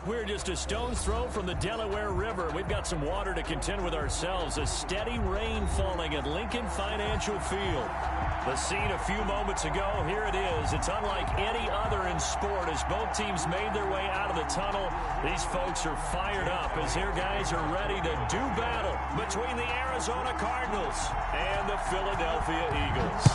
We're just a stone's throw from the Delaware River. We've got some water to contend with ourselves. A steady rain falling at Lincoln Financial Field. The scene a few moments ago, here it is. It's unlike any other in sport as both teams made their way out of the tunnel. These folks are fired up as their guys are ready to do battle between the Arizona Cardinals and the Philadelphia Eagles.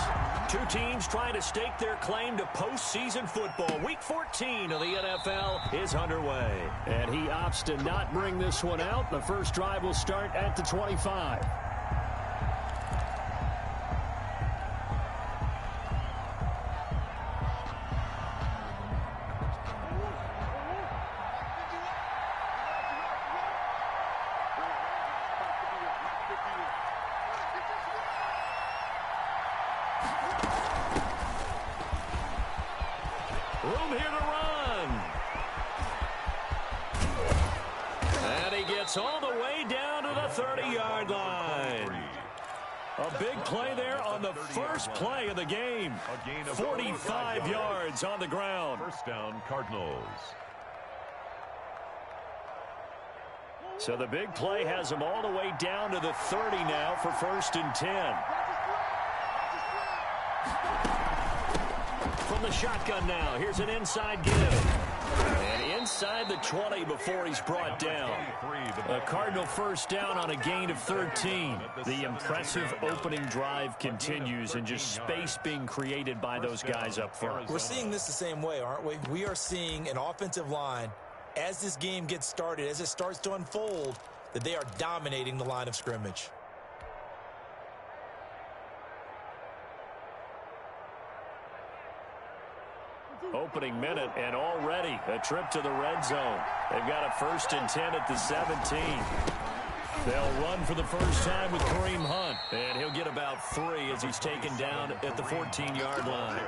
Two teams trying to stake their claim to postseason football. Week 14 of the NFL is underway. And he opts to not bring this one out. The first drive will start at the 25. Room here to run. And he gets all the way down to the 30-yard line. A big play there on the first play of the game. 45 yards on the ground. First down, Cardinals. So the big play has him all the way down to the 30 now for 1st and 10. From the shotgun now, here's an inside give. And inside the 20 before he's brought down. A Cardinal first down on a gain of 13. The impressive opening drive continues and just space being created by those guys up front. We're seeing this the same way, aren't we? We are seeing an offensive line, as this game gets started, as it starts to unfold, that they are dominating the line of scrimmage. Opening minute, and already a trip to the red zone. They've got a 1st and 10 at the 17. They'll run for the first time with Kareem Hunt, and he'll get about 3 as he's taken down at the 14-yard line.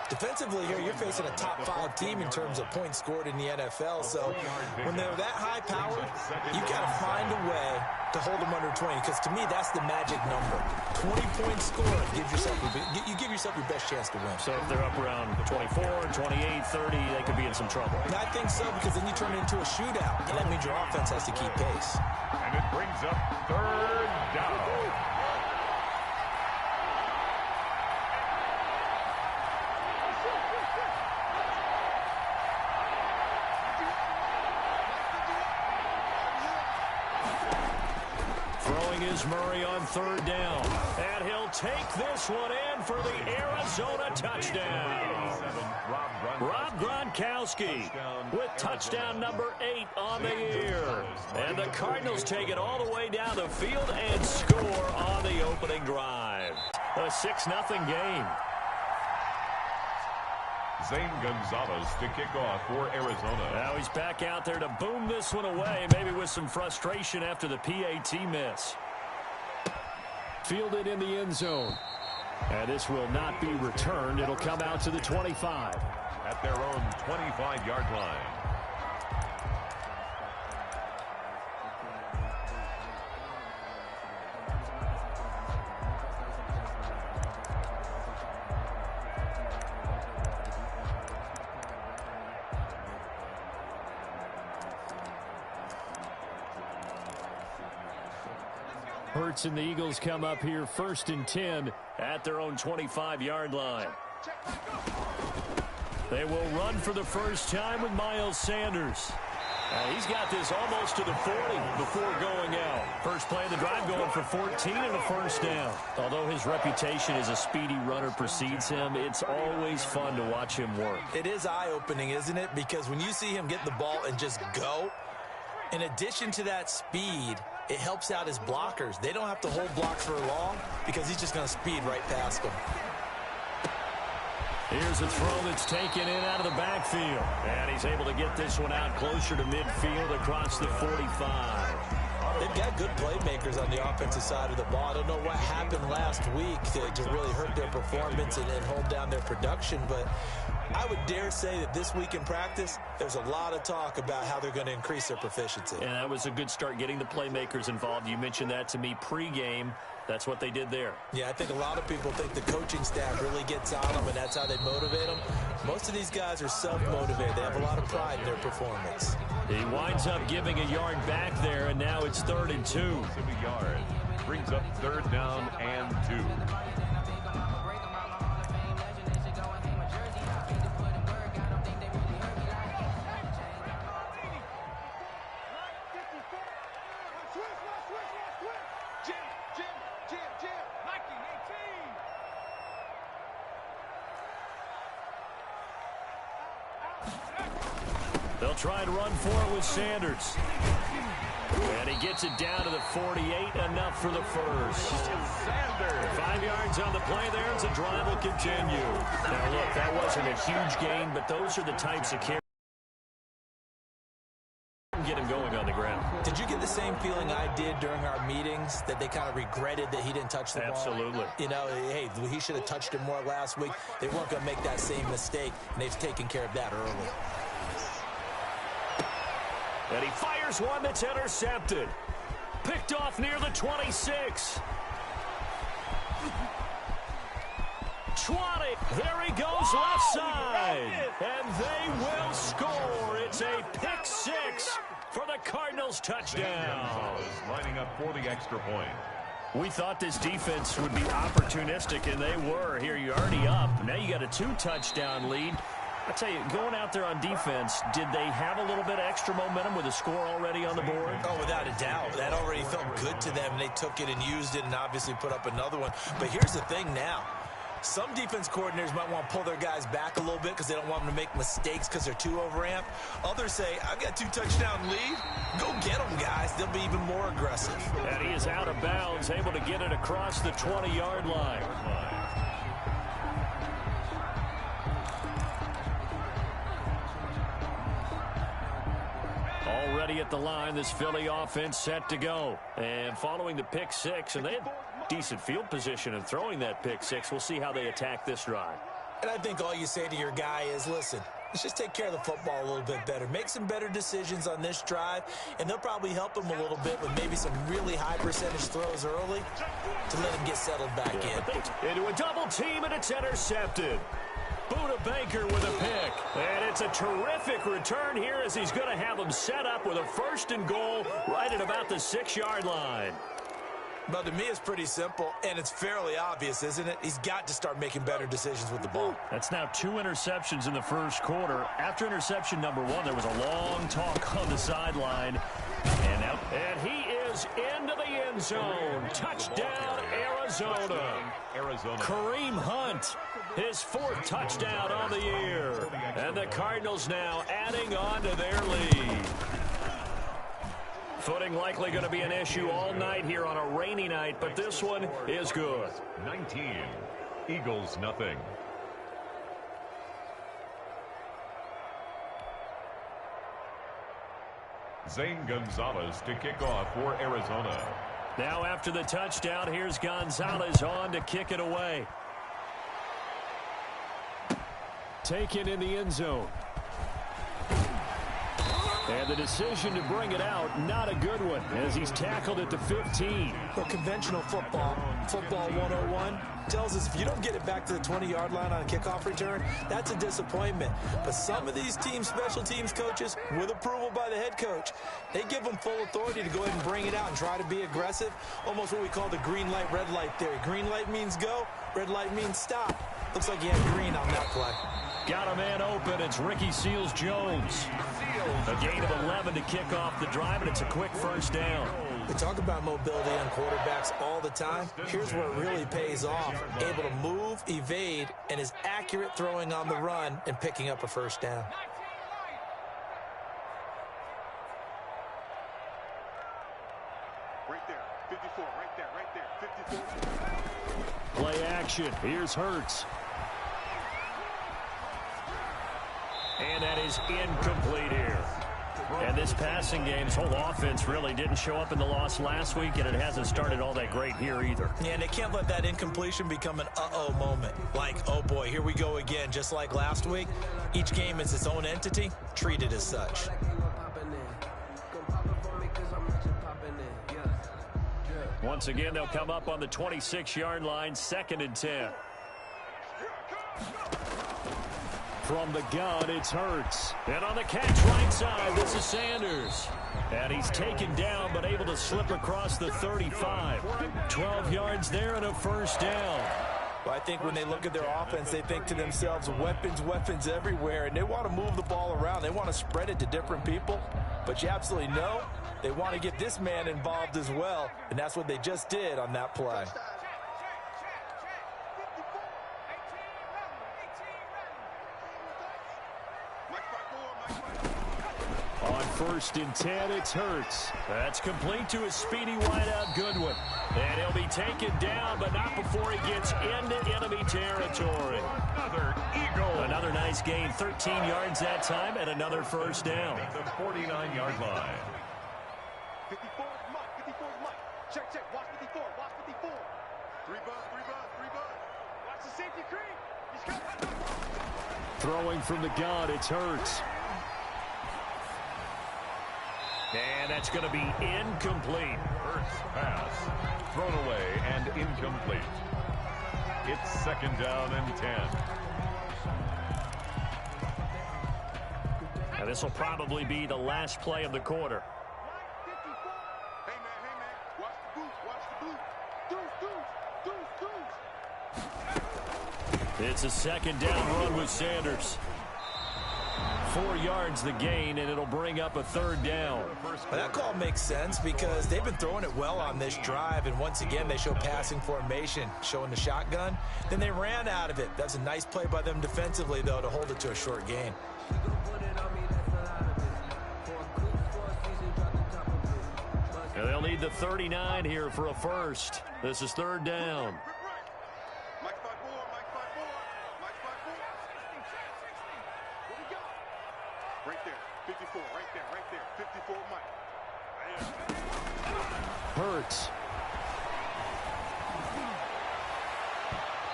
Defensively here, you're facing a top-5 team in terms of points scored in the NFL, so when they're that high-powered, you got to find a way to hold them under 20, because to me, that's the magic number. 20-point score, you give yourself your best chance to win. So if they're up around 24, 28, 30, they could be in some trouble. I think so, because then you turn it into a shootout, and that means your offense has to keep pace. And it brings up 3rd down. Throwing is Murray on 3rd down. And he'll take this one in for the Arizona touchdown. Rob Gronkowski with touchdown number 8 on the year. And the Cardinals take it all the way down the field and score on the opening drive. A 6-0 game. Zane Gonzalez to kick off for Arizona. Now he's back out there to boom this one away, maybe with some frustration after the PAT miss. Fielded in the end zone. And this will not be returned. It'll come out to the 25. At their own 25-yard line. Hurts and the Eagles come up here 1st and 10 at their own 25-yard line. They will run for the first time with Miles Sanders. He's got this almost to the 40 before going out. First play of the drive going for 14 and a 1st down. Although his reputation as a speedy runner precedes him, it's always fun to watch him work. It is eye-opening, isn't it? Because when you see him get the ball and just go, in addition to that speed, it helps out his blockers. They don't have to hold blocks for long because he's just going to speed right past them. Here's a throw that's taken in out of the backfield. And he's able to get this one out closer to midfield across the 45. They've got good playmakers on the offensive side of the ball. I don't know what happened last week to really hurt their performance and hold down their production, but I would dare say that this week in practice, there's a lot of talk about how they're going to increase their proficiency. And that was a good start, getting the playmakers involved. You mentioned that to me pregame. That's what they did there. Yeah, I think a lot of people think the coaching staff really gets on them, and that's how they motivate them. Most of these guys are self-motivated. They have a lot of pride in their performance. He winds up giving a yard back there, and now it's 3rd and 2. A yard. Brings up 3rd down and 2. They'll try and run for it with Sanders. And he gets it down to the 48, enough for the first. Sanders. 5 yards on the play there as the drive will continue. Now, look, that wasn't a huge gain, but those are the types of carries that get him going on the ground. Did you get the same feeling I did during our meetings, that they kind of regretted that he didn't touch the ball? Absolutely. You know, hey, he should have touched it more last week. They weren't going to make that same mistake, and they've taken care of that early. And he fires one that's intercepted. Picked off near the 26. 20. There he goes left side. And they will score. It's a pick 6 for the Cardinals touchdown. Lining up for the extra point. We thought this defense would be opportunistic, and they were. Here, you're already up. Now you got a 2-touchdown lead. I tell you, going out there on defense, did they have a little bit of extra momentum with a score already on the board? Oh, without a doubt. That already felt good to them. They took it and used it and obviously put up another one. But here's the thing now. Some defense coordinators might want to pull their guys back a little bit because they don't want them to make mistakes because they're too overamped. Others say, I've got 2-touchdown lead. Go get them, guys. They'll be even more aggressive. And he is out of bounds, able to get it across the 20-yard line. Already at the line, this Philly offense set to go. And following the pick 6, and they had decent field position in throwing that pick 6. We'll see how they attack this drive. And I think all you say to your guy is, listen, let's just take care of the football a little bit better. Make some better decisions on this drive, and they'll probably help him a little bit with maybe some really high percentage throws early to let him get settled back in. Into a double team, and it's intercepted. Buda Baker with a pick. And it's a terrific return here as he's going to have them set up with a 1st and goal right at about the 6-yard line. Well, to me, it's pretty simple, and it's fairly obvious, isn't it? He's got to start making better decisions with the ball. That's now 2 interceptions in the first quarter. After interception number 1, there was a long talk on the sideline. And he is into the end zone. Touchdown, Arizona. Kareem Hunt, his 4th touchdown on the year. And the Cardinals now adding on to their lead. Footing likely going to be an issue all night here on a rainy night, but this one is good. 19. Eagles nothing. Zane Gonzalez to kick off for Arizona. Now after the touchdown, here's Gonzalez on to kick it away. Taken in the end zone. And the decision to bring it out, not a good one, as he's tackled at the 15. Well, conventional football 101, tells us if you don't get it back to the 20-yard line on a kickoff return, that's a disappointment. But some of these team special teams coaches, with approval by the head coach, they give them full authority to go ahead and bring it out and try to be aggressive, almost what we call the green light, red light theory. Green light means go, red light means stop. Looks like he had green on that play. Got a man open. It's Ricky Seals-Jones. A gain of 11 to kick off the drive, and it's a quick 1st down. We talk about mobility on quarterbacks all the time. Here's where it really pays off. Able to move, evade, and is accurate throwing on the run and picking up a 1st down. Right there, 54, right there, 54. Play action. Here's Hurts. And that is incomplete here. And this passing game's whole offense really didn't show up in the loss last week, and it hasn't started all that great here either. Yeah, and they can't let that incompletion become an uh-oh moment. Like, oh boy, here we go again, just like last week. Each game is its own entity, treat it as such. Once again, they'll come up on the 26-yard line, 2nd and 10. From the gun, it's Hurts. And on the catch right side, this is Sanders. And he's taken down, but able to slip across the 35. 12 yards there and a first down. Well, I think when they look at their offense, they think to themselves, weapons everywhere, and they want to move the ball around. They want to spread it to different people. But you absolutely know they want to get this man involved as well, and that's what they just did on that play. On 1st and 10, it's Hurts. That's complete to his speedy wideout Goodwin. And he'll be taken down, but not before he gets into enemy territory. Another nice gain, 13 yards that time, and another first down. The 49-yard line. 54 is Mike. 54 is Mike. Check. Watch 54. Watch 54. 3 bud. Watch the safety creep. He's got Throwing from the gun, it's Hurts. And that's going to be incomplete. Hurts pass. Thrown away and incomplete. It's 2nd down and 10. And this will probably be the last play of the quarter. Hey, man. Watch the boot. It's a 2nd down run with Sanders. 4 yards the gain, and it'll bring up a 3rd down. Well, that call makes sense because they've been throwing it well on this drive, and once again they show passing formation, showing the shotgun. Then they ran out of it. That's a nice play by them defensively, though, to hold it to a short gain. And they'll need the 39 here for a first. This is 3rd down. Mike 5-4. What we got? Right there. 54. Right there. 54 Mike. Hurts.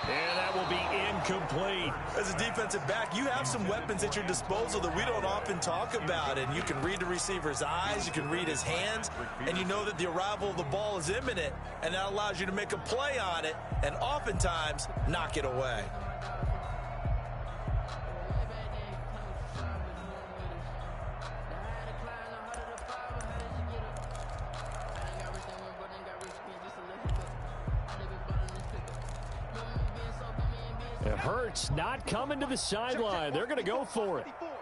And that will be incomplete. As a defensive back, you have some weapons at your disposal that we don't often talk about, and you can read the receiver's eyes, you can read his hands, and you know that the arrival of the ball is imminent, and that allows you to make a play on it and oftentimes knock it away. Hurts not coming to the sideline. They're going to go for it. Come on,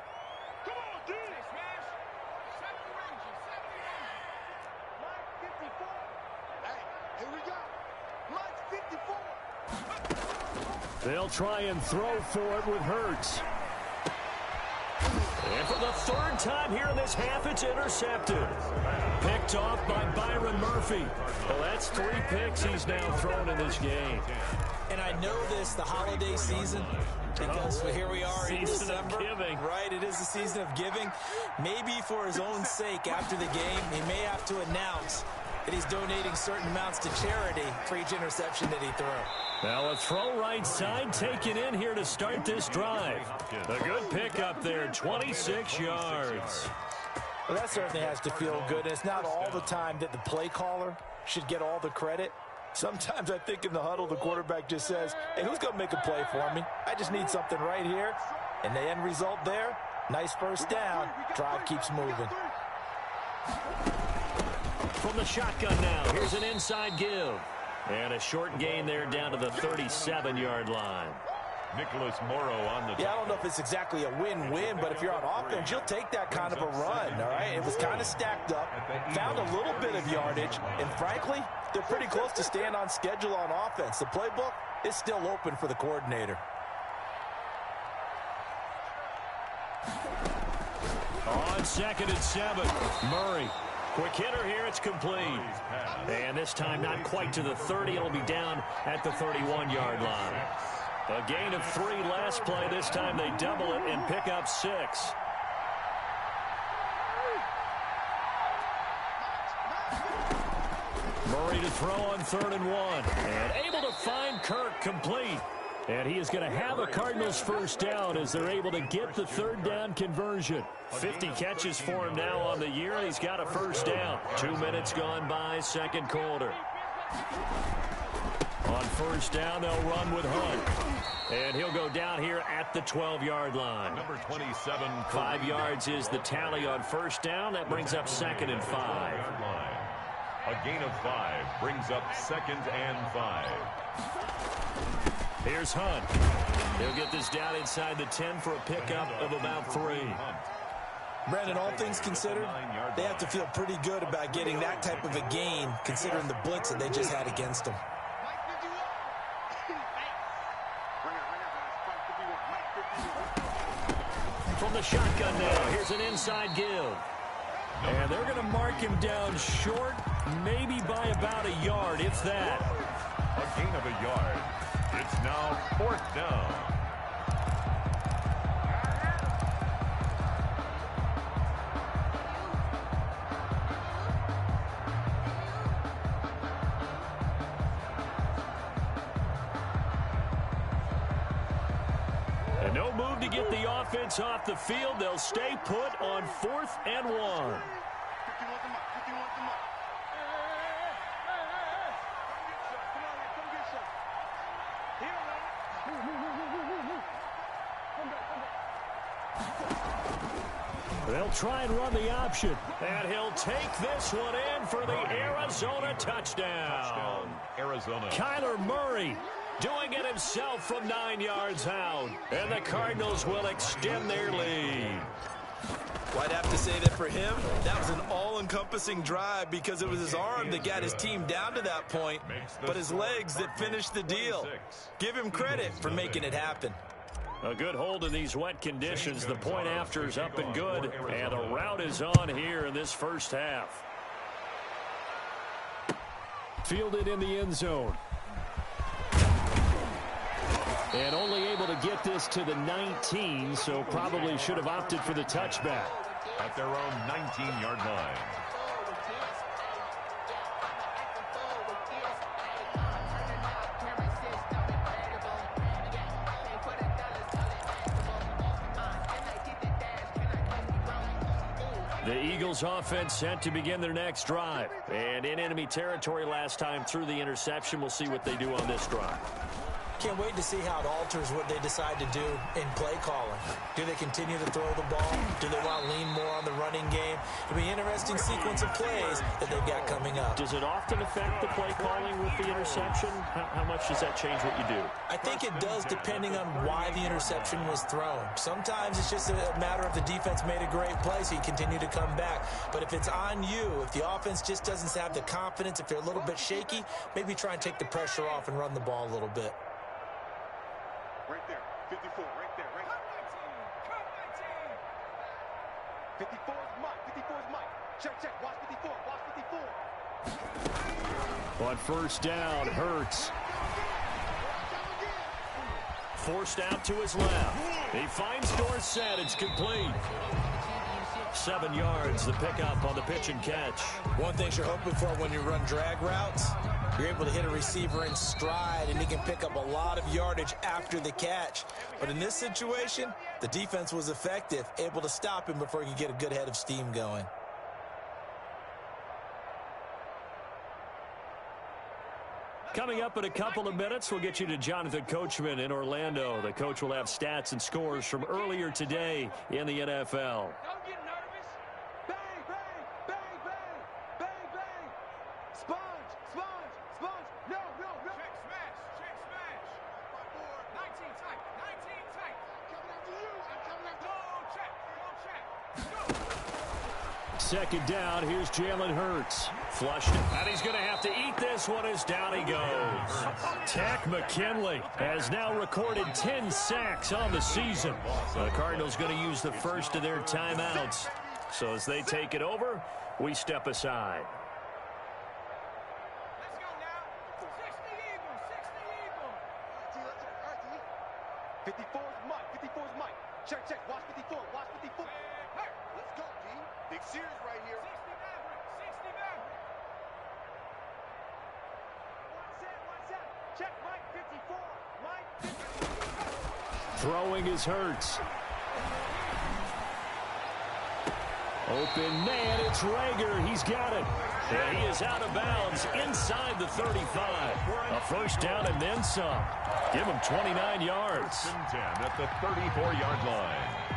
dude. Mike 54. Hey, here we go. Mike 54. They'll try and throw for it with Hurts. And for the 3rd time here in this half, it's intercepted. Picked off by Byron Murphy. Well, that's 3 picks he's now thrown in this game. And I know this, the holiday season, because here we are in December. Giving. Right, it is the season of giving. Maybe for his own sake after the game, he may have to announce that he's donating certain amounts to charity for each interception that he threw. Now a throw right side taken in here to start this drive. A good pickup there, 26 yards. Well, that certainly has to feel good. And it's not all the time that the play caller should get all the credit. Sometimes I think in the huddle, the quarterback just says, hey, who's going to make a play for me? I just need something right here. And the end result there, nice first down. Drive keeps moving. From the shotgun now, here's an inside give. And a short gain there down to the 37-yard line. Nicholas Morrow on the I don't know if it's exactly a win-win, but if you're on offense, you'll take that kind of a run, all right? It was kind of stacked up, found a little bit of yardage, and frankly, they're pretty close to staying on schedule on offense. The playbook is still open for the coordinator. On 2nd and 7, Murray. Quick hitter here, it's complete. And this time not quite to the 30, it'll be down at the 31-yard line. A gain of 3 last play. This time they double it and pick up 6. Murray to throw on 3rd and 1. And able to find Kirk complete. And he is going to have a Cardinals first down as they're able to get the 3rd down conversion. 50 catches for him now on the year, and he's got a first down. 2 minutes gone by, 2nd quarter. On 1st down, they'll run with Hunt. And he'll go down here at the 12-yard line. Number 27. 5 yards is the tally on 1st down. That brings up 2nd and 5. A gain of 5 brings up 2nd and 5. Here's Hunt. He'll get this down inside the 10 for a pickup of about 3. Brandon, all things considered, they have to feel pretty good about getting that type of a gain, considering the blitz that they just had against them. From the shotgun now, here's an inside give. And they're going to mark him down short, maybe by about a yard, if that. A gain of a yard. It's now 4th down. And no move to get the offense off the field. They'll stay put on 4th and 1. They'll try and run the option. And he'll take this one in for the Arizona touchdown. Arizona. Kyler Murray doing it himself from 9 yards out. And the Cardinals will extend their lead. Well, I'd have to say that for him, that was an all-encompassing drive because it was his arm that got his team down to that point, but his legs that finished the deal. Give him credit for making it happen. A good hold in these wet conditions. The point after is up and good, and the route is on here in this first half. Fielded in the end zone. And only able to get this to the 19, so probably should have opted for the touchback. At their own 19-yard line. The Eagles offense set to begin their next drive. And in enemy territory last time through the interception. We'll see what they do on this drive. Can't wait to see how it alters what they decide to do in play calling. Do they continue to throw the ball? Do they want to lean more on the running game? It'll be an interesting sequence of plays that they've got coming up. Does it often affect the play calling with the interception? How much does that change what you do? I think it does depending on why the interception was thrown. Sometimes it's just a matter of the defense made a great play, so you continue to come back. But if it's on you, if the offense just doesn't have the confidence, if they're a little bit shaky, maybe try and take the pressure off and run the ball a little bit. Right there, 54, right there, right there. 54 is Mike, 54 is Mike. Check, watch 54, watch 54. On 1st down, Hurts. Forced out to his left. He finds Dorsett. It's complete. 7 yards, the pickup on the pitch and catch. One thing you're hoping for when you run drag routes, you're able to hit a receiver in stride, and he can pick up a lot of yardage after the catch. But in this situation, the defense was effective, able to stop him before he could get a good head of steam going. Coming up in a couple of minutes, we'll get you to Jonathan Coachman in Orlando. The coach will have stats and scores from earlier today in the NFL. Don't get nervous. Bang, bang, bang, bang, bang, bang. Sponge, sponge, sponge. No. Check smash. 19 tight, 19 tight. Coming after you. I'm coming after you. Go check. Go. Second down, here's Jalen Hurts. Flushed it, and he's going to have to eat this one as down he goes. Tack McKinley has now recorded 10 sacks on the season. The Cardinals going to use the first of their timeouts. So as they take it over, we step aside. Let's go now. 60 Eagles, 60 Eagles. 54 is Mike, 54 is Mike. Check, watch 54, watch 54. Let's go, D. Big series right here. 60 Maverick, 60 Maverick. Throwing is Hurts. Open man, it's Rager. He's got it. And he is out of bounds inside the 35. A first down and then some. Give him 29 yards. 10 at the 34-yard line.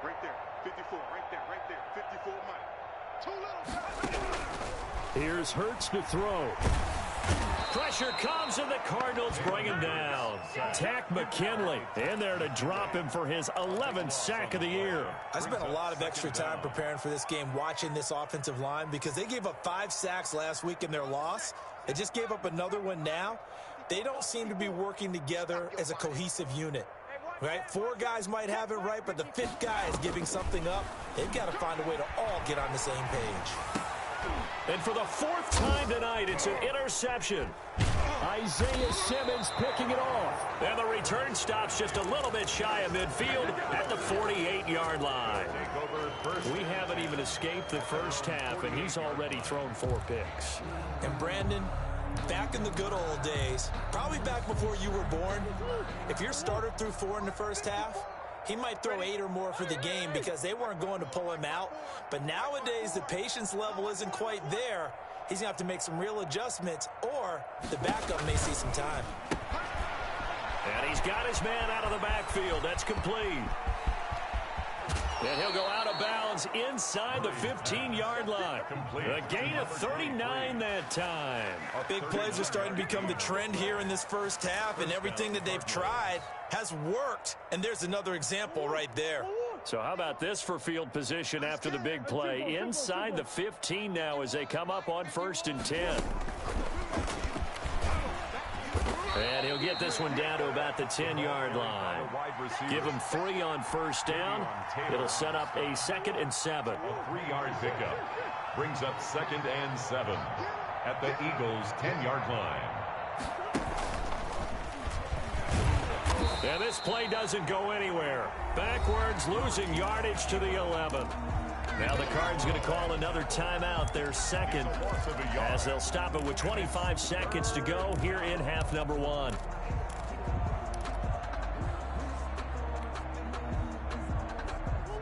Right there, 54, right there, 54 Mike. Too little. Here's Hurts to throw. Pressure comes, and the Cardinals bring him down. Tack McKinley in there to drop him for his 11th sack of the year. I spent a lot of extra time preparing for this game, watching this offensive line, because they gave up 5 sacks last week in their loss. They just gave up another one now. They don't seem to be working together as a cohesive unit. Right? 4 guys might have it right, but the 5th guy is giving something up. They've got to find a way to all get on the same page. And for the 4th time tonight, it's an interception. Isaiah Simmons picking it off. And the return stops just a little bit shy of midfield at the 48-yard line. We haven't even escaped the first half, and he's already thrown 4 picks. And Brandon, back in the good old days, probably back before you were born, if your starter threw 4 in the first half, he might throw 8 or more for the game because they weren't going to pull him out. But nowadays, the patience level isn't quite there. He's going to have to make some real adjustments, or the backup may see some time. And he's got his man out of the backfield. That's complete. And he'll go out of bounds inside the 15-yard line. A gain of 39 that time. Big plays are starting to become the trend here in this first half, and everything that they've tried has worked. And there's another example right there. So how about this for field position after the big play? Inside the 15 now as they come up on 1st and 10. And he'll get this one down to about the 10-yard line. Give him 3 on first down. It'll set up a 2nd and 7. A 3-yard pickup brings up 2nd and 7 at the Eagles' 10-yard line. And this play doesn't go anywhere. Backwards, losing yardage to the 11. Now the Cards going to call another timeout, their 2nd, as they'll stop it with 25 seconds to go here in half number 1.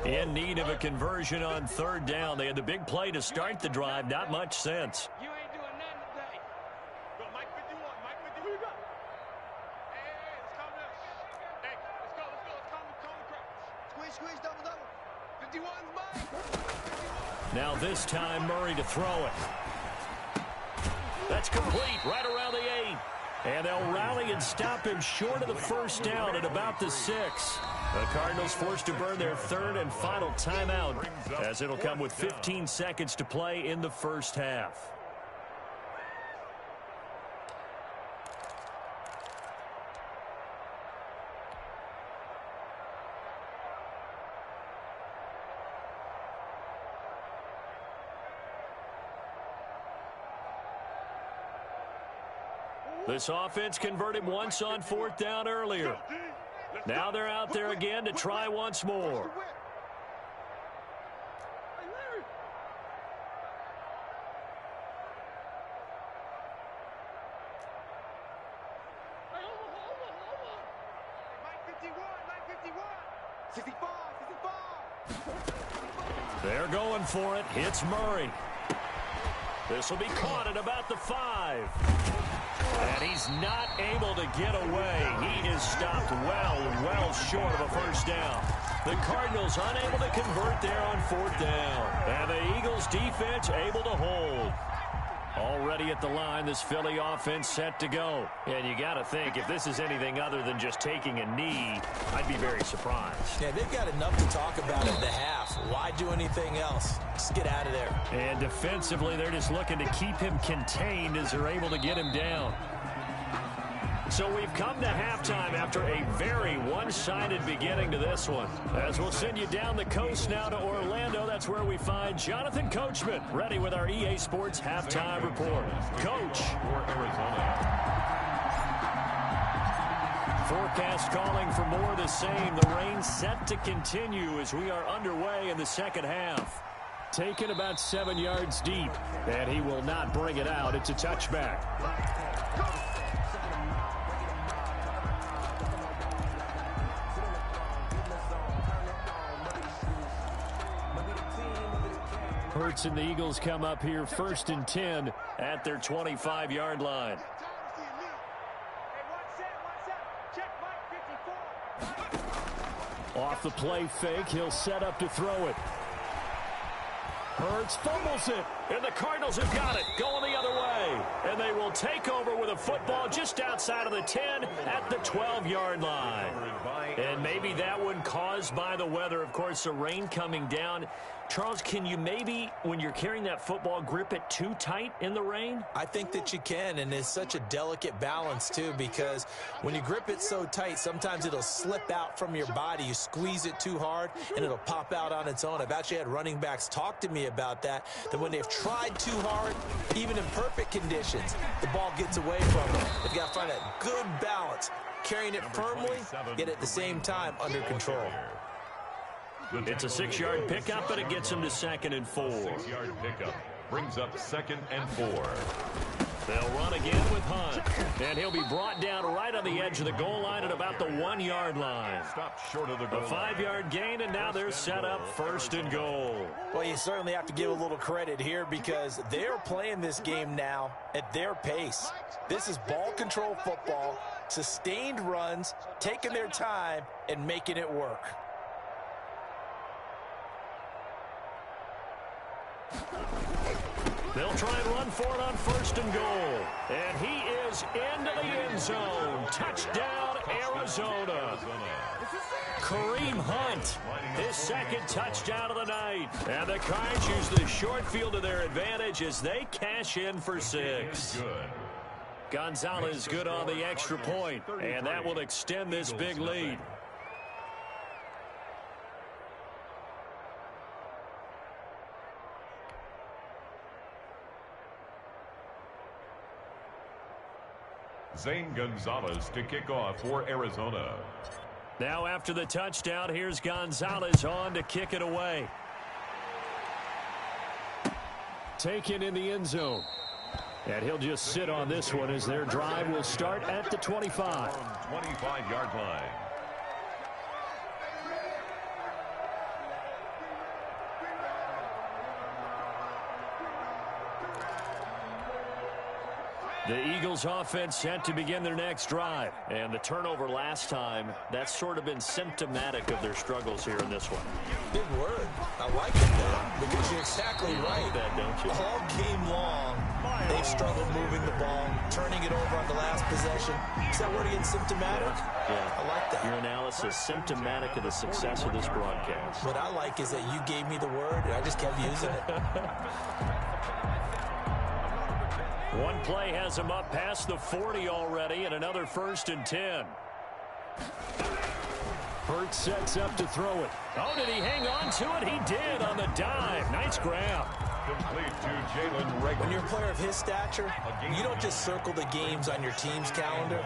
In need of a conversion on 3rd down. They had the big play to start the drive. Not much sense. You ain't doing nothing today. Go, Mike 51, Mike 51. Who you got? Hey, let's calm down. Hey, let's go, let's calm the crowd. Squeeze, double. 51, Mike. Now this time, Murray to throw it. That's complete, right around the 8. And they'll rally and stop him short of the first down at about the 6. The Cardinals forced to burn their 3rd and final timeout, as it'll come with 15 seconds to play in the first half. This offense converted once on 4th down earlier. Now they're out there again to try once more. They're going for it. Hits Murray. This will be caught at about the 5. And he's not able to get away. He is stopped well short of a first down. The Cardinals unable to convert there on 4th down. And the Eagles defense able to hold. Already at the line, this Philly offense set to go. And you got to think, if this is anything other than just taking a knee, I'd be very surprised. Yeah, they've got enough to talk about in the half. Why do anything else? Just get out of there. And defensively, they're just looking to keep him contained as they're able to get him down. So we've come to halftime after a very one-sided beginning to this one. As we'll send you down the coast now to Orlando, that's where we find Jonathan Coachman, ready with our EA Sports Halftime Report. Coach. Forecast calling for more of the same. The rain set to continue as we are underway in the second half. Taken about 7 yards deep, and he will not bring it out. It's a touchback. Hurts and the Eagles come up here 1st and 10 at their 25-yard line. Off the play fake, he'll set up to throw it. Hurts fumbles it, and the Cardinals have got it, going the other way. And they will take over with a football just outside of the 10 at the 12-yard line. And maybe that one caused by the weather. Of course, the rain coming down. Charles, can you maybe, when you're carrying that football, grip it too tight in the rain? I think that you can, and it's such a delicate balance, too, because when you grip it so tight, sometimes it'll slip out from your body. You squeeze it too hard, and it'll pop out on its own. I've actually had running backs talk to me about that when they've tried too hard, even in perfect conditions, the ball gets away from them. They've got to find that good balance, carrying it firmly, yet at the same time under control. It's a 6-yard pickup, but it gets him to 2nd and 4. 6-yard pickup brings up 2nd and 4. They'll run again with Hunt, and he'll be brought down right on the edge of the goal line at about the 1-yard line. Stop short of the goal. A 5-yard gain, and now they're set up 1st and goal. Well, you certainly have to give a little credit here because they're playing this game now at their pace. This is ball control football, sustained runs, taking their time, and making it work. They'll try and run for it on 1st and goal. And he is into the end zone. Touchdown, Arizona. Kareem Hunt, his 2nd touchdown of the night. And the Cards use the short field to their advantage as they cash in for 6. Gonzalez good on the extra point, and that will extend this big lead. Zane Gonzalez to kick off for Arizona. Now after the touchdown, here's Gonzalez on to kick it away. Taken in the end zone. And he'll just sit on this one as their drive will start at the 25. 25-yard line. The Eagles offense set to begin their next drive. And the turnover last time, that's sort of been symptomatic of their struggles here in this one. Big word. I like it, though, because you're exactly right. That, don't you? All game long, they've struggled moving the ball, turning it over on the last possession. Is that word again, symptomatic? Yeah. I like that. Your analysis, symptomatic of the success of this broadcast. What I like is that you gave me the word, and I just kept using it. One play has him up past the 40 already, and another 1st and 10. Hurts sets up to throw it. Oh, did he hang on to it? He did on the dive. Nice grab. Complete to Jalen Rager. When you're a player of his stature, you don't just circle the games on your team's calendar.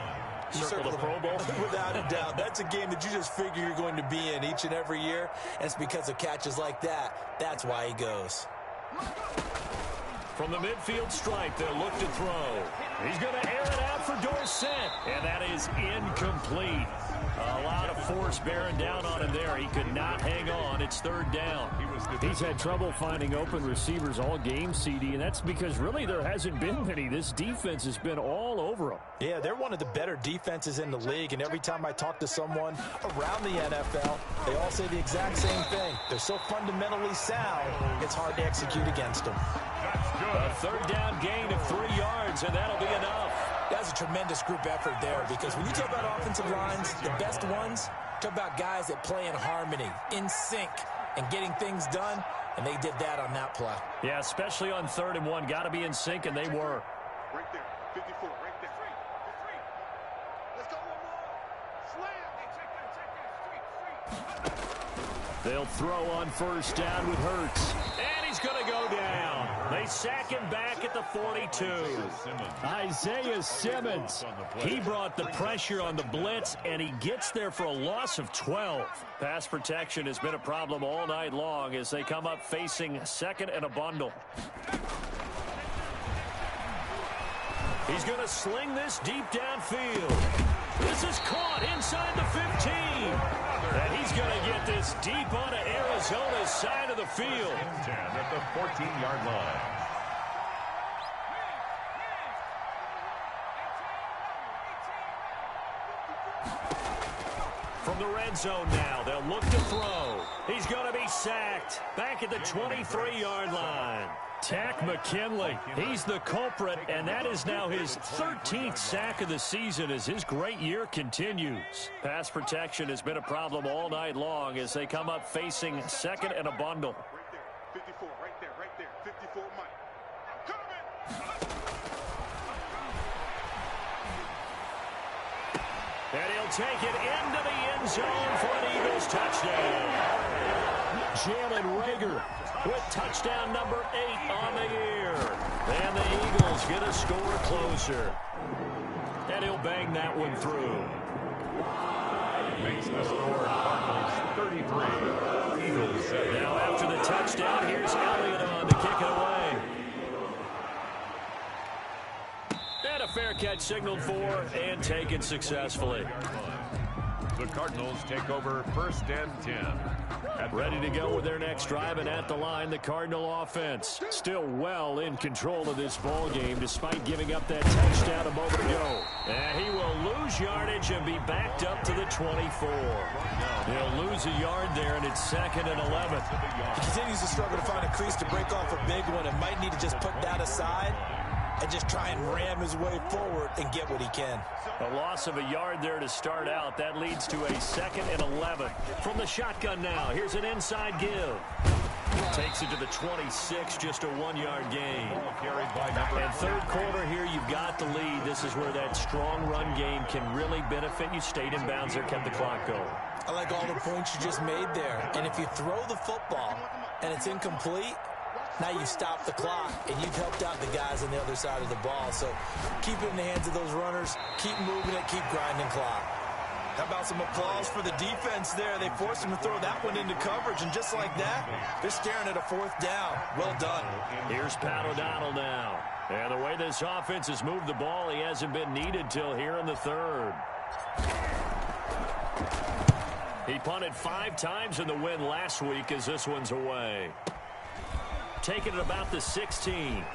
You circle the Pro Bowl? Without a doubt. That's a game that you just figure you're going to be in each and every year. And it's because of catches like that. That's why he goes. From the midfield stripe, they'll look to throw. He's going to air it out for Dorsett, and that is incomplete. A lot of force bearing down on him there. He could not hang on. It's 3rd down. He's had trouble finding open receivers all game, CD, and that's because really there hasn't been many. This defense has been all over him. Yeah, they're one of the better defenses in the league, and every time I talk to someone around the NFL, they all say the exact same thing. They're so fundamentally sound, it's hard to execute against them. A 3rd down gain of 3 yards, and that'll be enough. That's a tremendous group effort there, because when you talk about offensive lines, the best ones, talk about guys that play in harmony, in sync, and getting things done, and they did that on that play. Yeah, especially on 3rd and 1. Got to be in sync, and they were. Right there, 54, right there. Let's go one more. Slam. They'll throw on 1st down with Hurts. And he's going to go down. They sack him back at the 42. Isaiah Simmons. He brought the pressure on the blitz, and he gets there for a loss of 12. Pass protection has been a problem all night long as they come up facing second and a bundle. He's going to sling this deep downfield. This is caught inside the 15. And he's going to get this deep onto Arizona's side of the field. 10 at the 14-yard line. From the red zone now, they'll look to throw. He's going to be sacked back at the 23-yard line. Tack McKinley, he's the culprit, and that is now his 13th sack of the season as his great year continues. Pass protection has been a problem all night long as they come up facing second and a bundle. Right there, 54, right there. 54, Mike. I'm coming! And he'll take it into the end zone for an Eagles touchdown. Jalen Reagor with touchdown number 8 on the year. And the Eagles get a score closer. And he'll bang that one through. Makes the score Cardinals 33, Eagles 7. Now after the touchdown, here's Elliott on to kick it away. And a fair catch signaled for and taken successfully. The Cardinals take over 1st and 10. Ready to go with their next drive, and at the line, the Cardinal offense still well in control of this ball game despite giving up that touchdown a moment ago. And he will lose yardage and be backed up to the 24. He'll lose a yard there, and it's 2nd and 11. He continues to struggle to find a crease to break off a big one and might need to just put that aside and just try and ram his way forward and get what he can. A loss of a yard there to start out. That leads to a 2nd and 11. From the shotgun now, here's an inside give. Takes it to the 26, just a 1-yard gain. And third quarter here, you've got the lead. This is where that strong run game can really benefit you. Stayed in bounds there, kept the clock going. I like all the points you just made there. And if you throw the football and it's incomplete, now you stop the clock, and you've helped out the guys on the other side of the ball. So keep it in the hands of those runners. Keep moving it. Keep grinding clock. How about some applause for the defense there? They forced him to throw that one into coverage, and just like that, they're staring at a 4th down. Well done. Here's Pat O'Donnell now. And the way this offense has moved the ball, he hasn't been needed till here in the 3rd. He punted 5 times in the win last week as this one's away. Taking it about the 16.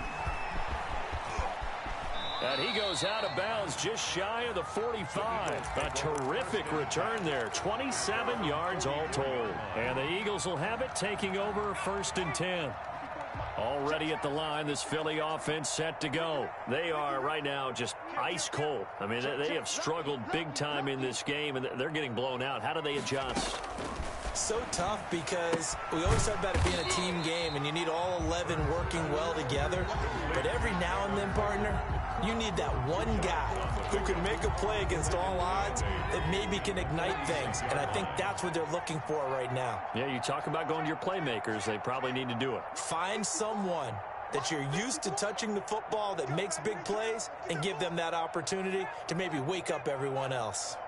And he goes out of bounds just shy of the 45. A terrific return there. 27 yards all told. And the Eagles will have it, taking over 1st and 10. Already at the line, this Philly offense set to go. They are right now just ice cold. I mean, they have struggled big time in this game, and they're getting blown out. How do they adjust? So tough because we always talk about it being a team game, and you need all 11 working well together. But every now and then, partner, you need that one guy who can make a play against all odds that maybe can ignite things. And I think that's what they're looking for right now. Yeah, you talk about going to your playmakers. They probably need to do it. Find someone that you're used to touching the football that makes big plays and give them that opportunity to maybe wake up everyone else.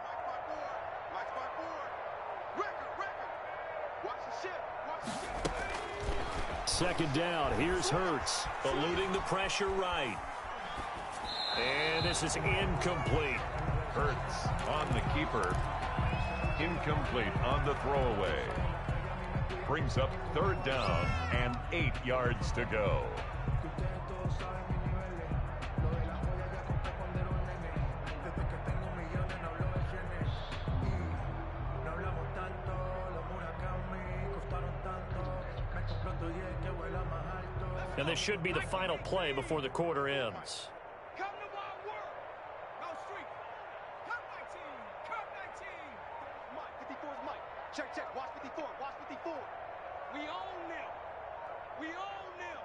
Second down, here's Hurts, eluding the pressure right. And this is incomplete. Hurts on the keeper. Incomplete on the throwaway. Brings up 3rd down and 8 yards to go. And this should be the final play before the quarter ends. Come to my work. No street. Come 19. Come 19. Mike, 54 is Mike. Check, check. Watch 54. Watch 54. We own them. We own them.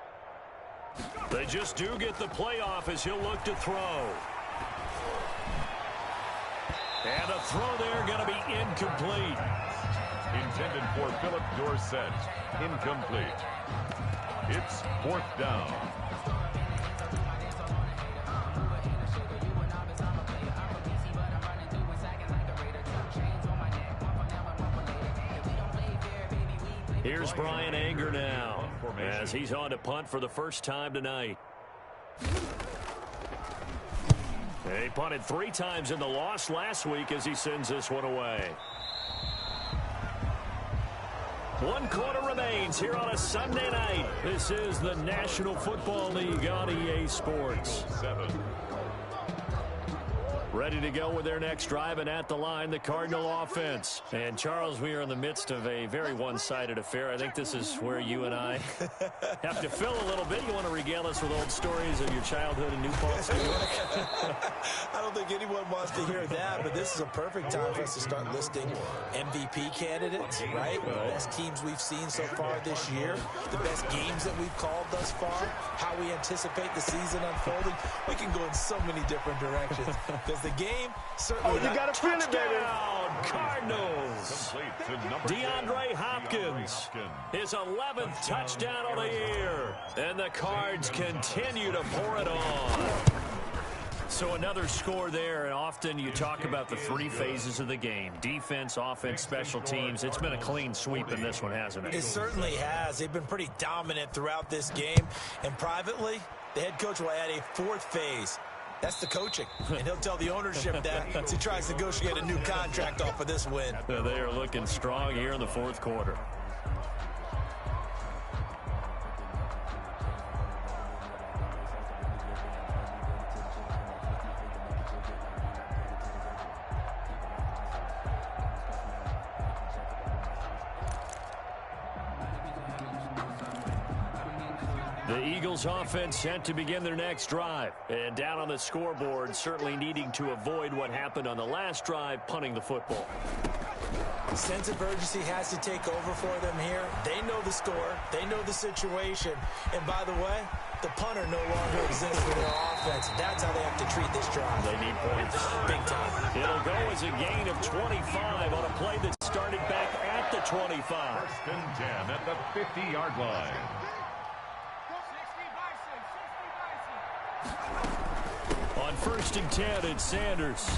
They just do get the playoff as he'll look to throw. And a throw there going to be incomplete. Intended for Philip Dorsett. Incomplete. It's 4th down. Here's Brian Anger now as he's on to punt for the first time tonight. He punted 3 times in the loss last week as he sends this one away. 1 quarter remains here on a Sunday night. This is the National Football League on EA Sports. 7. Ready to go with their next drive, and at the line, the Cardinal offense. And, Charles, we are in the midst of a very one-sided affair. I think this is where you and I have to fill a little bit. You want to regale us with old stories of your childhood in New Paltz, New York? I don't think anyone wants to hear that, but this is a perfect time for us to start listing MVP candidates, right? The best teams we've seen so far this year, the best games that we've called thus far, how we anticipate the season unfolding. We can go in so many different directions. The game certainly. You got to feel it, baby. Cardinals. DeAndre Hopkins. His 11th touchdown of the year. And the Cards continue to pour it on. So another score there, and often you talk about the 3 phases of the game. Defense, offense, special teams. It's been a clean sweep in this one, hasn't it? It certainly has. They've been pretty dominant throughout this game. And privately, the head coach will add a 4th phase. That's the coaching, and he'll tell the ownership that as he tries to negotiate a new contract off of this win. They are looking strong here in the 4th quarter. The Eagles offense set to begin their next drive. And down on the scoreboard, certainly needing to avoid what happened on the last drive, punting the football. Sense of urgency has to take over for them here. They know the score. They know the situation. And by the way, the punter no longer exists for their offense. That's how they have to treat this drive. They need points. Big time. It'll go as a gain of 25 on a play that started back at the 25. 1st and 10 at the 50-yard line. On 1st and 10, it's Sanders.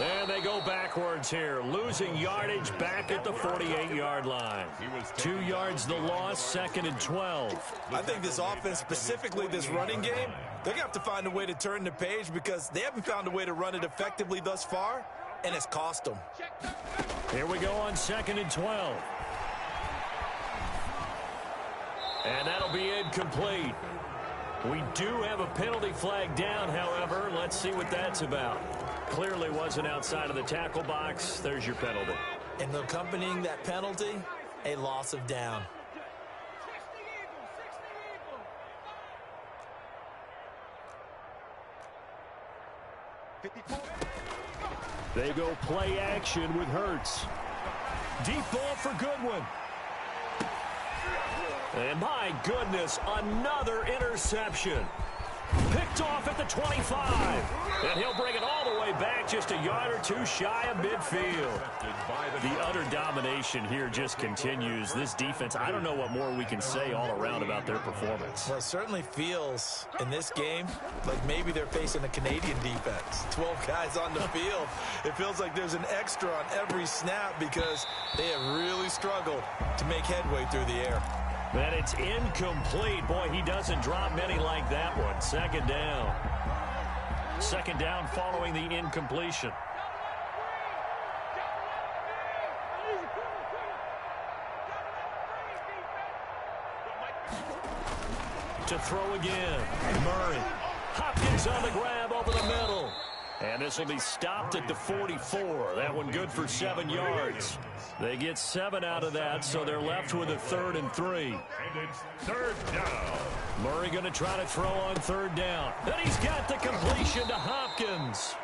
And they go backwards here, losing yardage back at the 48-yard line. 2 yards the loss, 2nd and 12. I think this offense, specifically this running game, they're going to have to find a way to turn the page because they haven't found a way to run it effectively thus far, and it's cost them. Here we go on 2nd and 12. And that'll be incomplete. We do have a penalty flag down, however. Let's see what that's about. Clearly wasn't outside of the tackle box. There's your penalty. And accompanying that penalty, a loss of down. They go play action with Hurts. Deep ball for Goodwin. And my goodness, another interception. Picked off at the 25. And he'll bring it all the way back just a yard or 2 shy of midfield. The utter domination here just continues. This defense, I don't know what more we can say all around about their performance. Well, it certainly feels in this game like maybe they're facing a Canadian defense. 12 guys on the field. It feels like there's an extra on every snap because they have really struggled to make headway through the air. And it's incomplete. Boy, he doesn't drop many like that one. 2nd down. 2nd down following the incompletion. To throw again. Murray. Hopkins on the grab over the middle. And this will be stopped at the 44. That one good for 7 yards. They get 7 out of that, so they're left with a 3rd and 3. And it's 3rd down. Murray going to try to throw on 3rd down. And he's got the completion to Hopkins.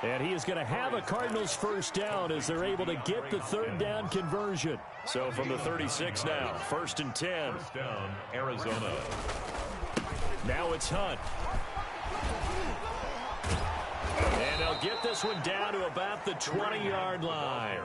And he is going to have a Cardinals 1st down as they're able to get the 3rd down conversion. So from the 36 now, 1st and 10. 1st down, Arizona. Now it's Hunt. And they'll get this one down to about the 20-yard line.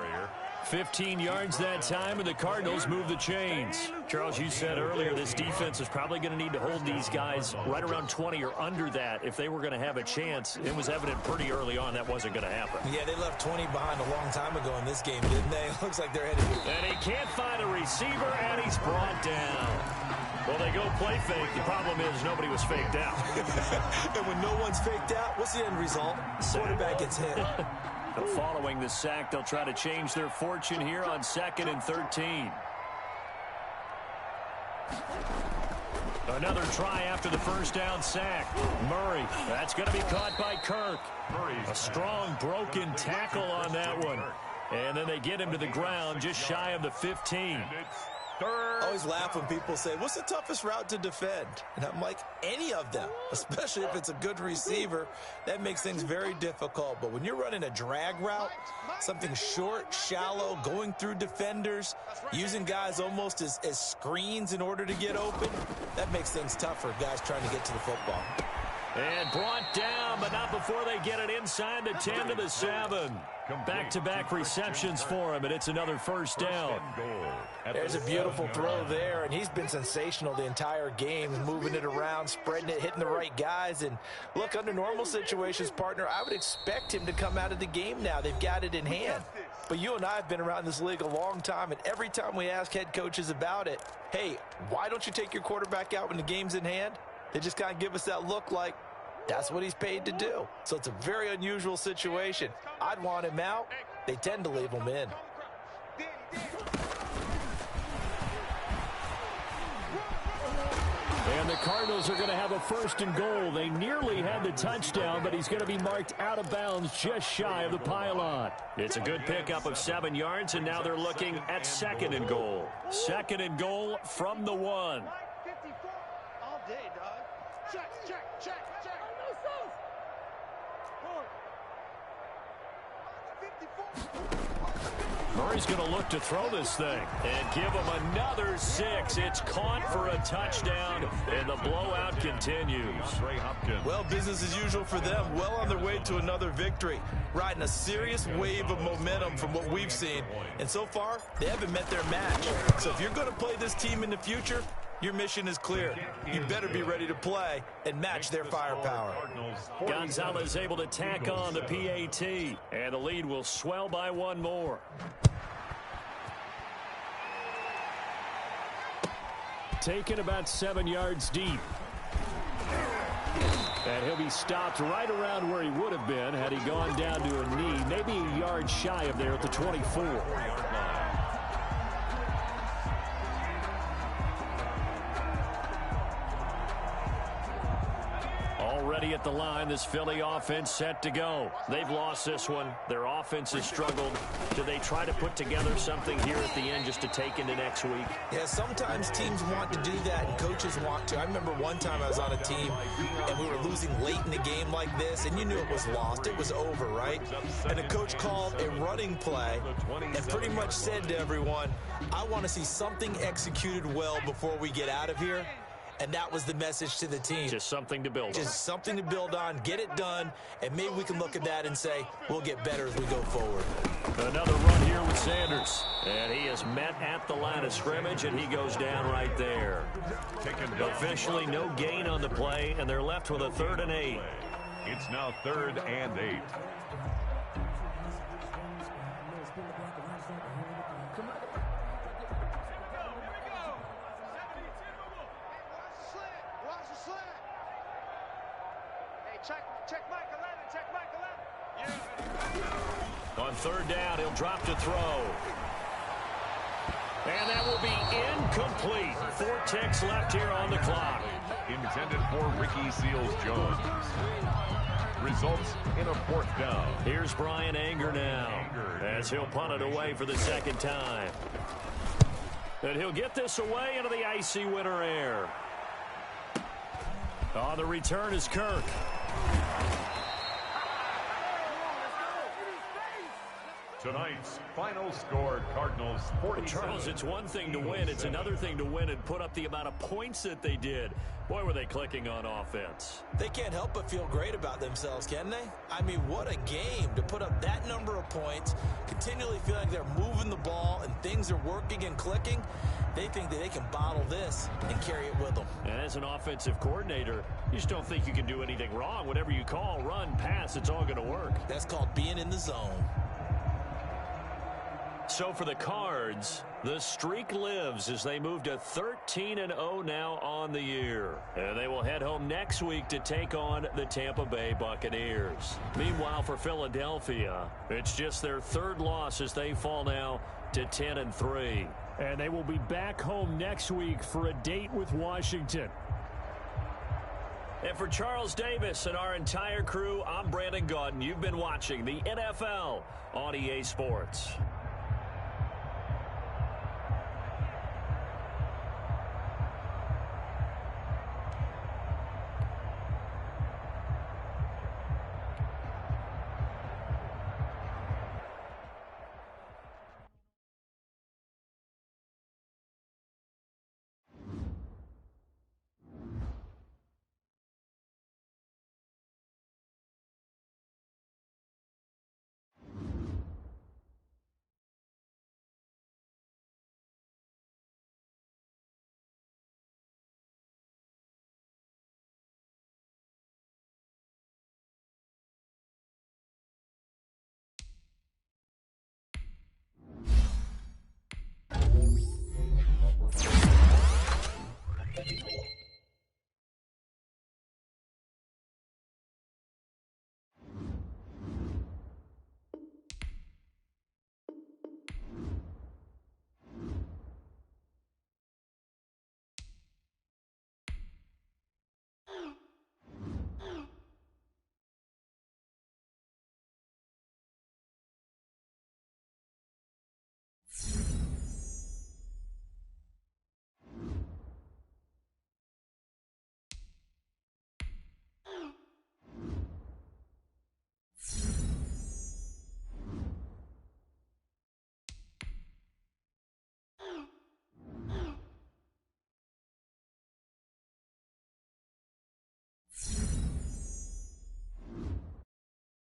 15 yards that time, and the Cardinals move the chains. Charles, you said earlier this defense is probably going to need to hold these guys right around 20 or under that if they were going to have a chance. It was evident pretty early on that wasn't going to happen. Yeah, they left 20 behind a long time ago in this game, didn't they? Looks like they're headed. And he can't find a receiver, and he's brought down. Well, they go play fake. The problem is nobody was faked out. And when no one's faked out, what's the end result? Quarterback gets hit. Following the sack, they'll try to change their fortune here on 2nd and 13. Another try after the first down sack. Murray, that's going to be caught by Kirk. A strong broken tackle on that one. And then they get him to the ground just shy of the 15. I always laugh when people say, what's the toughest route to defend? And I'm like, any of them, especially if it's a good receiver. That makes things very difficult. But when you're running a drag route, something short, shallow, going through defenders, using guys almost as screens in order to get open, that makes things tough for guys trying to get to the football. And brought down, but not before they get it inside the 10 to the 7. Back-to-back receptions for him, and it's another first down. There's a beautiful throw there, and he's been sensational the entire game, moving it around, spreading it, hitting the right guys. And look, under normal situations, partner, I would expect him to come out of the game now. They've got it in hand. But you and I have been around this league a long time, and every time we ask head coaches about it, hey, why don't you take your quarterback out when the game's in hand? They just kind of give us that look like, that's what he's paid to do. So it's a very unusual situation. I'd want him out. They tend to leave him in. And the Cardinals are going to have a 1st and goal. They nearly had the touchdown, but he's going to be marked out of bounds just shy of the pylon. It's a good pickup of 7 yards, and now they're looking at 2nd and goal. 2nd and goal from the 1. All day, dog. Check. Murray's going to look to throw this thing and give him another 6. It's caught for a touchdown, and the blowout continues. Well, business as usual for them. Well on their way to another victory. Riding a serious wave of momentum from what we've seen. And so far, they haven't met their match. So if you're going to play this team in the future, your mission is clear. You better be ready to play and match their firepower. Gonzalez able to tack on the PAT, and the lead will swell by 1 more. Taken about 7 yards deep. And he'll be stopped right around where he would have been had he gone down to a knee, maybe a yard shy of there at the 24. Already at the line, this Philly offense set to go. They've lost this one. Their offense has struggled. Do they try to put together something here at the end just to take into next week? Yeah, sometimes teams want to do that and coaches want to. I remember one time I was on a team and we were losing late in the game like this, and you knew it was lost. It was over, right? And the coach called a running play and pretty much said to everyone, I want to see something executed well before we get out of here. And that was the message to the team. Just something to build on. Just something to build on, get it done, and maybe we can look at that and say, we'll get better as we go forward. Another run here with Sanders. And he is met at the line of scrimmage, and he goes down right there. Officially no gain on the play, and they're left with a 3rd and 8. It's now 3rd and 8. Check Mike 11, check Mike 11. Yeah. On 3rd down, he'll drop to throw. And that will be incomplete. 4 ticks left here on the clock. Intended for Ricky Seals-Jones. Results in a 4th down. Here's Brian Anger now as he'll punt it away for the 2nd time. And he'll get this away into the icy winter air. On the return is Kirk. Tonight's final score, Cardinals 47. Charles, it's one thing to win. It's another thing to win and put up the amount of points that they did. Boy, were they clicking on offense. They can't help but feel great about themselves, can they? I mean, what a game to put up that number of points, continually feel like they're moving the ball and things are working and clicking. They think that they can bottle this and carry it with them. And as an offensive coordinator, you just don't think you can do anything wrong. Whatever you call, run, pass, it's all going to work. That's called being in the zone. So for the Cards, the streak lives as they move to 13-0 now on the year. And they will head home next week to take on the Tampa Bay Buccaneers. Meanwhile, for Philadelphia, it's just their third loss as they fall now to 10-3. And they will be back home next week for a date with Washington. And for Charles Davis and our entire crew, I'm Brandon Gaudin. You've been watching the NFL on EA Sports.